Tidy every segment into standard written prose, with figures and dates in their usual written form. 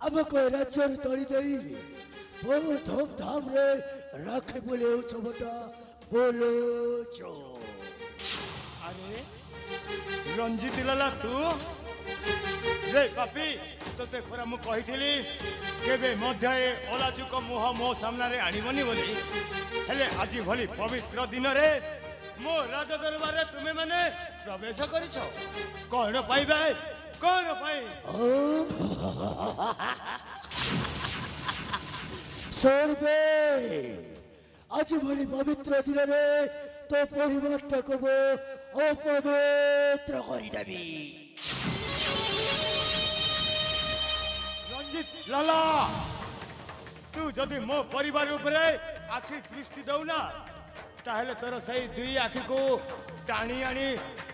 आमको राज्य तली दे बहुत धूमधाम रे राखे बोले बता बोलो चो। अरे रंजित लाला तू रे पापी तोते परा मु कहिथिली केबे मध्य अलाजुक मुह मो सामने आनिबनी बोली हेले आज भली पवित्र दिन रे मो राज दरबार रे तुमे माने प्रवेश करिछ कोन पाइबे कोन पाई सोरबे आज भली पवित्र दिन रे तो परिवार को अपवित्र करि देबी। रंजित लाला तू जदि मो परिवार उपरे आखि दृष्टि दौना ताहले तोर सही दुई आखि को टाणी आनी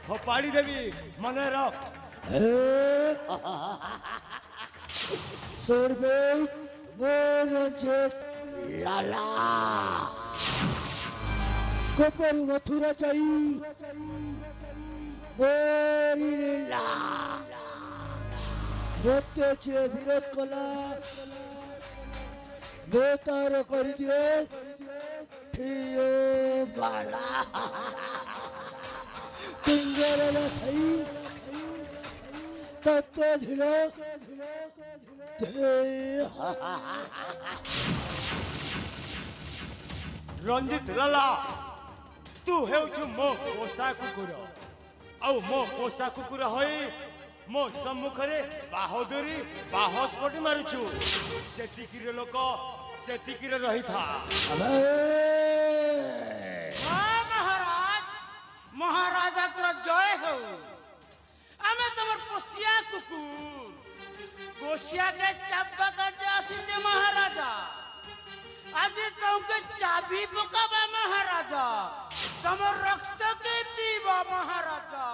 फोपाड़ी देवी मन रख। सोरबे रंजित लाला गोपर मथुरा चाहिए मोरी लीला मते जे विरोध कला बेतार कर दिए ठियो बाला तिंगर थई तत्व धीरो रंजित लाला तू हेउछु मो पोसा कुकुर आउ मो पोसा कुकुर होई मो सम्मुखरे बाहोदरी बाहस्पटी मारुछु जेतिकिरे लोक सेतिकिरे रही था। महाराज महाराजा को जय हो आमे तमर पोसिया कुकुर गोसिया के चाबा का आसीते महाराजा आज तुमके चाबी पकाबा महाराजा तमर रक्त के पीबा महाराजा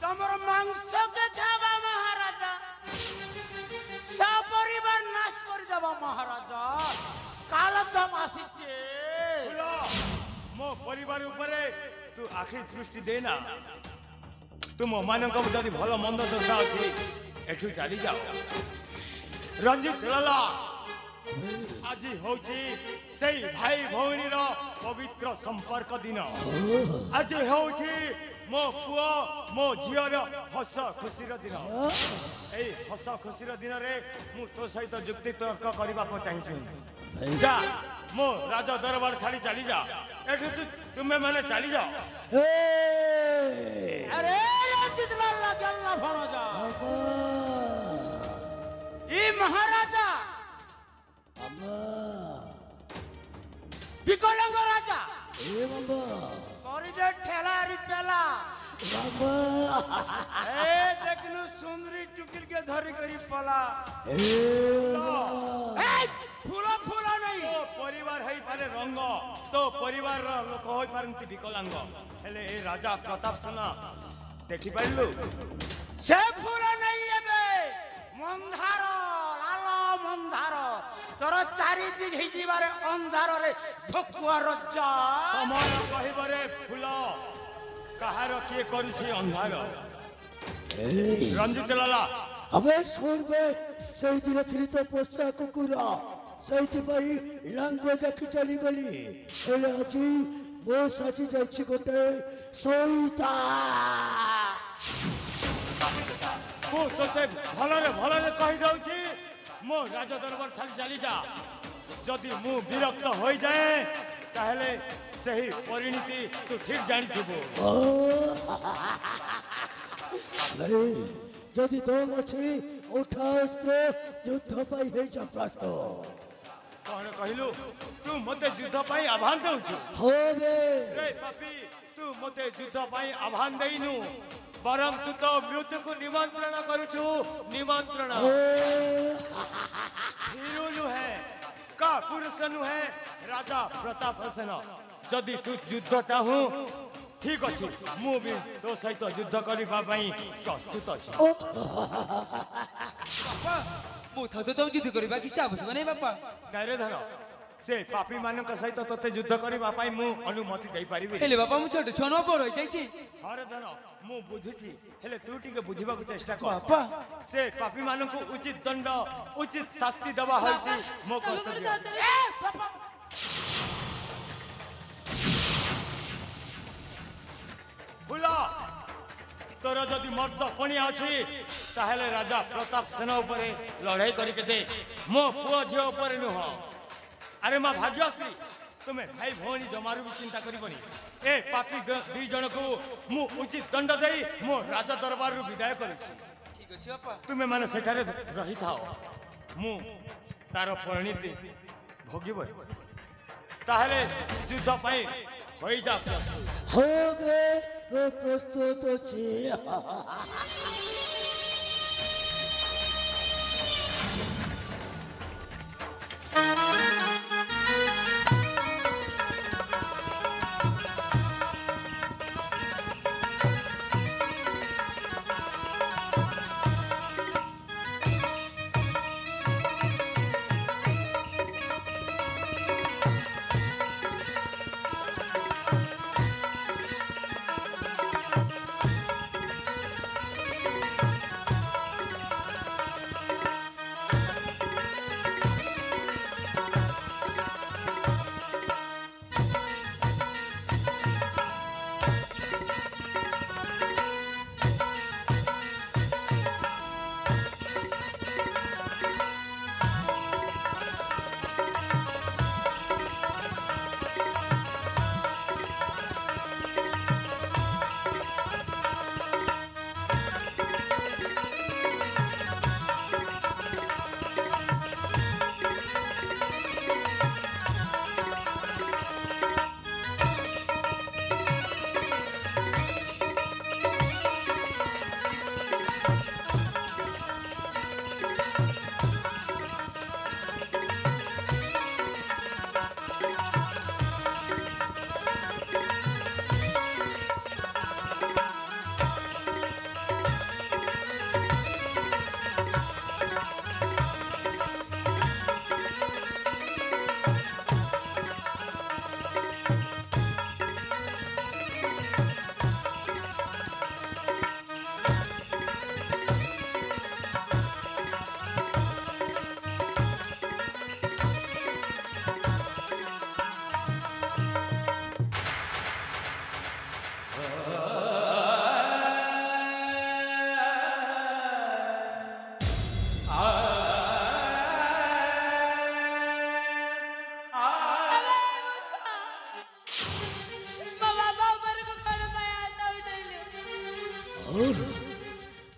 तमर मांस के खाबा महाराजा सब परिवार नाश कर देबा महाराजा काल जम आसीचे मो परिवार उपरे तू आखि दृष्टि देना तुम मानक जदि भल मंद दशा अछि एठु चली जाओ। रंजित लाला आज होची सेई भाई भौणी रो पवित्र संपर्क दिन आज होची मो पुओ मो झियर हस खुशीर दिन ए हस खुशीर दिन रे मु तो सहित जुक्ति तर्क करबा को चाहि जा मो राज दरबार छाड़ी चली जा एठु तुमे माने चली जा। अरे रंजित लाला गल्ला भरो जा ई महाराजा विकलांग राजा करी ठेला रिपेला ए देखनु सुंदरी टुकिल के धरी करी पला ए फूला फूला नहीं तो परिवार है पारे रंग तो परिवार लोक होई पारंती विकलांग हेले ए राजा प्रताप सुना देखि पाइलु से फूला नहीं एबे मंधार लाला मंधार तोर चारि दिघी जीवारे अंधार रे भकुआ रजा समय कहिबरे फूल कहार किए करछि अंधार। रंजित लाला अबे सोरबे सही दिन थी तो पोसा कुकुर सही पाई लांग जाकी चली गली हेले আজি मो साची जाछि गोटे सोईता मु तोते भलरे कहि दउछि मो राज दरबार छाड़ी चली जा जदि मु विरक्त हो जाए ताहले सही परिणति तू ठीक जानी थिबो। जदि दम अछि उठा अस्त्र युद्ध पाई हे जा प्रस्तुत कौन कहिलु तू मते युद्ध पाई आह्वान दउछु हो बे रे पापी तू मते युद्ध पाई आह्वान देइनु बरम तू तो मृत्यु को निमंत्रण करुछु निमंत्रण हीरो नु है का पुरुष नु है राजा प्रताप सेन जदि तू युद्ध चाहू ठीक अच्छे मु भी तो सहित युद्ध करबा पई प्रस्तुत अछि। मु तो तुम युद्ध करबा कि आवश्यक नहीं बापा नारे धन से पापी मानक सहित तोते युद्ध करबा पाई मु अनुमति दे परिबि हेले बापा मु छोट छन पर होई जाई छी हरे धन मु बुझुची हेले तू टिके बुझिबा को चेष्टा कर बापा से पापी मानक उचित दंड उचित शास्ति दबा होची मो कर्तव्य बुला तोर जदि मर्द पणिया अछि ताहेले राजा प्रताप सेना उपरे लड़ाई करिके दे मो पुओ झियो उपरे नुह अरे मां भाग्यश्री तुम्हें भाई भौणी जमारू भी चिंता करिबनी ए पापी दुई जन को मु उचित दंड देई मो राजा दरबार रु विदाय करिछि ठीक अछि बापा तुमे माने सेठारे रही थाओ मु तार परिणति भोगिब ताहेले युद्ध पाई होई जा प्रस्तुत হবে প্রস্তুত আছি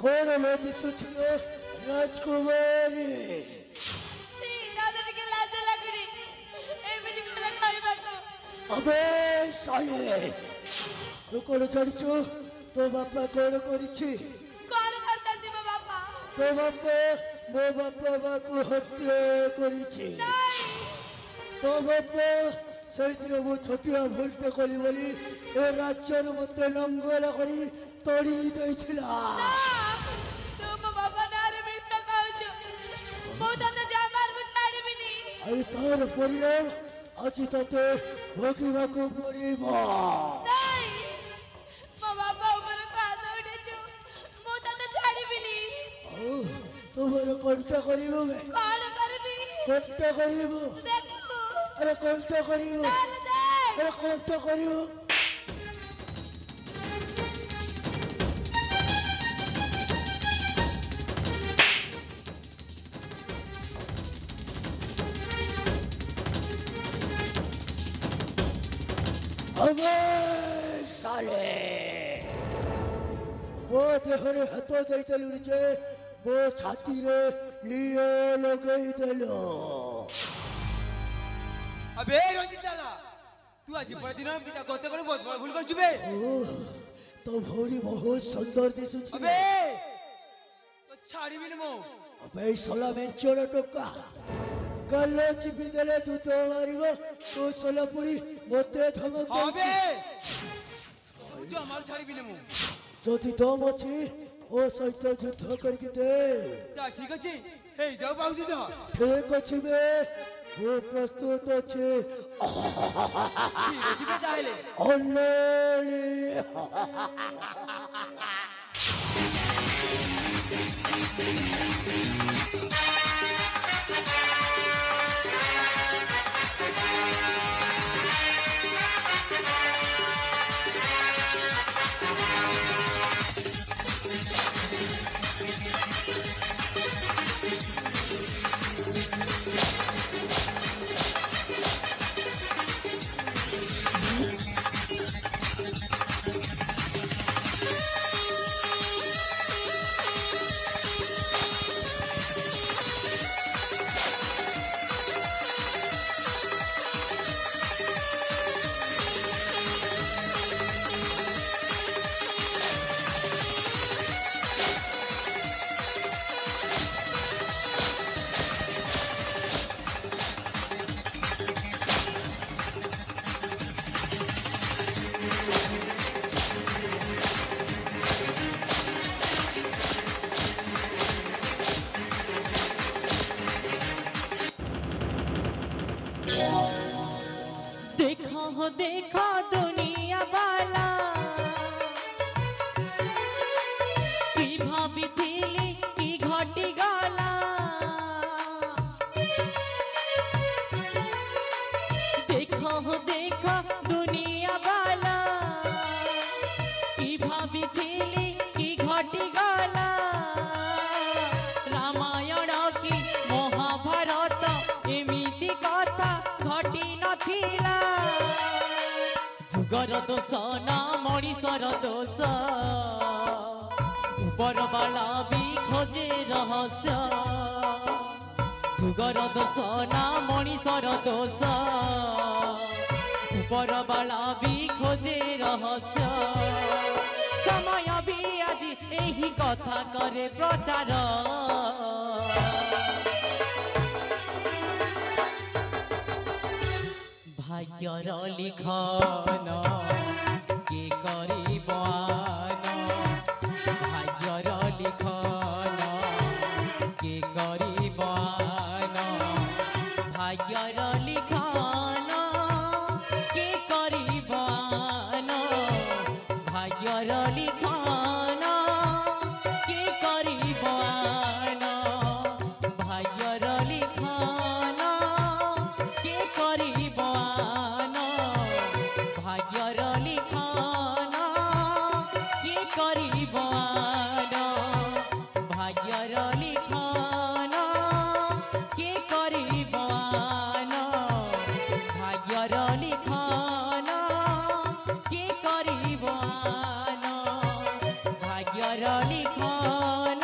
कौन लो दिसुछिलो राजकुमारी अबे साले तू कौन जानिଛୁ तो बापा कौन करिछि कौन करछंती मो बापा तो बापा मो बापा को हत्या करिछि तो बापा ସେଇଥିରେ ମୁଁ ଛୋଟିଆ ଭୁଲଟେ କଲି ବୋଲି ଏ ରାଜ୍ୟରୁ ମୋତେ ଲଙ୍ଗଳ କରି ତଡ଼ି ଦେଇଥିଲା ତୁ ମୋ ବାପା ନାଁରେ ମିଛ କହୁଛୁ ମୁଁ ତତେ ଜମାରୁ ଛାଡ଼ିବିନି ଆଉ ତାର ପରିଣାମ ଆଜି ତତେ ଭୋଗିବାକୁ ପଡ଼ିବ ନାଇଁ ମୋ ବାପା ଉପରକୁ ହାତ ଉଠେଇଛୁ ମୁଁ ତତେ ଛାଡ଼ିବିନି ଆଉ ତୁମର କଣ୍ଟା କରିବୁ କଣ କରିବି କଣ୍ଟା କରିବୁ ଦେଖୁ अरे कौन तो करियो अरे कौन तो करियो अबे साले वो देहरे हाथ देइतलु जे वो छाती रे लियो लगई देलो अबे रंजित लाला तू आज पर दिन पिता कहते कोन बहुत बड़ भूल कर छुबे तो भौरी बहुत सुंदर दिसुछि अबे तो छाड़ी बिन मो अबे सोला मेंचोर टोका गल्लो चिपी देले तू तो मारिबो तो सोला पुरी मते धमक अबे देछि तू हमार छाड़ी बिन मो जदि दम अछि ओ सहित युद्ध करके दे ता ठीक अछि हे जाओ बाबूजी तो ठीक अछि बे वो प्रस्तुत अच्छे ठीक है ताहले ऑलरेडी देखो दुनिया वाला की भाभी थीली की घटी गला देखो दुनिया वाला की भाभी थीली की घटी गला रामायण की महाभारत एमिति कथा घटी नथिला जुगर दोष ना मणिषर दोष ऊपर बाला भी खोजे रहस्य जुगर दोष ना मणिषर दोष ऊपर बाला भी खोजे रहस्य समय भी आज यही कथा करे प्रचार भाग्यर लिखन के करिबान भाग्यर लिखन के करिबान भाग्यर लिखन के करिबान भाग्यर लिखन के करिबान भाग्यर लिखन के करिबान भाग्यर लिखन के करिबान भाग्यर लिखन के करिबान भाग्यर लिखन के करिबान भाग्यर लिखन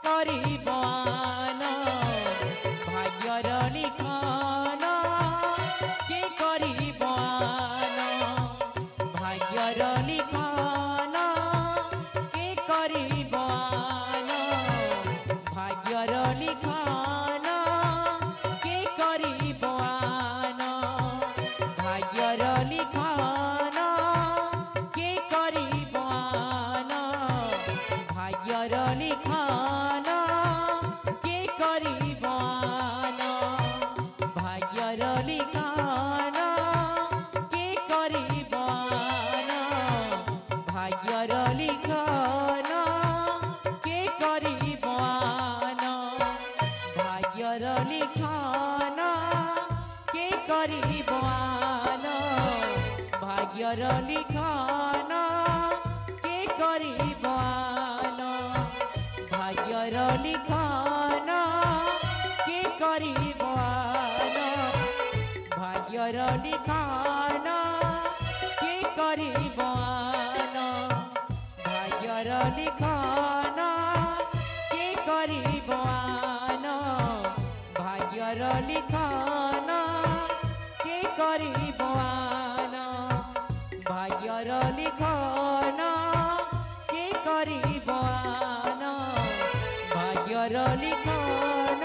करिबान भाग्यर लिखन के करिबान भाग्यर लिखन के करिबान भाग्यर लिखन के करिबान भाग्यर लिखन के करिबान भाग्यर लिखन के करिबान भाग्यर लिखन के करिबान भाग्यर लिखन के करिबान भाग्यर लिखन के करिबान भाग्यर लिखन के करिबान भाग्यर लिखन के करिबान भाग्यर लिखन के करिबान भाग्यर लिखन के करिबान भाग्यर लिखन के करिबान भाग्यर लिखन के करिबान भाग्यर लिखन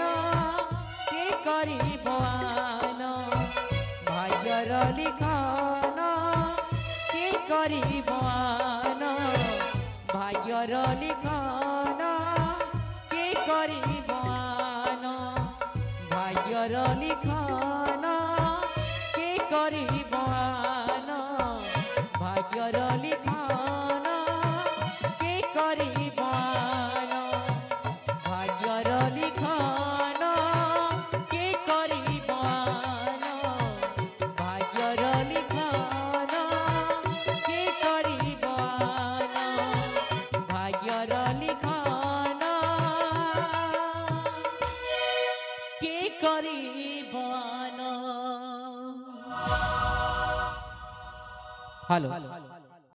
के करिबान भाग्यर लिखन के करिबान भाग्यर लिखन के करिबान भाग्यर ভাগ্যর লিখন কে করিব আন ভাগ্যর লিখন কে করিব আন ভাগ্যর লিখন কে করিব আন ভাগ্যর লিখন কে করিব আন ভাগ্যর লিখন কে করিব আন। হ্যালো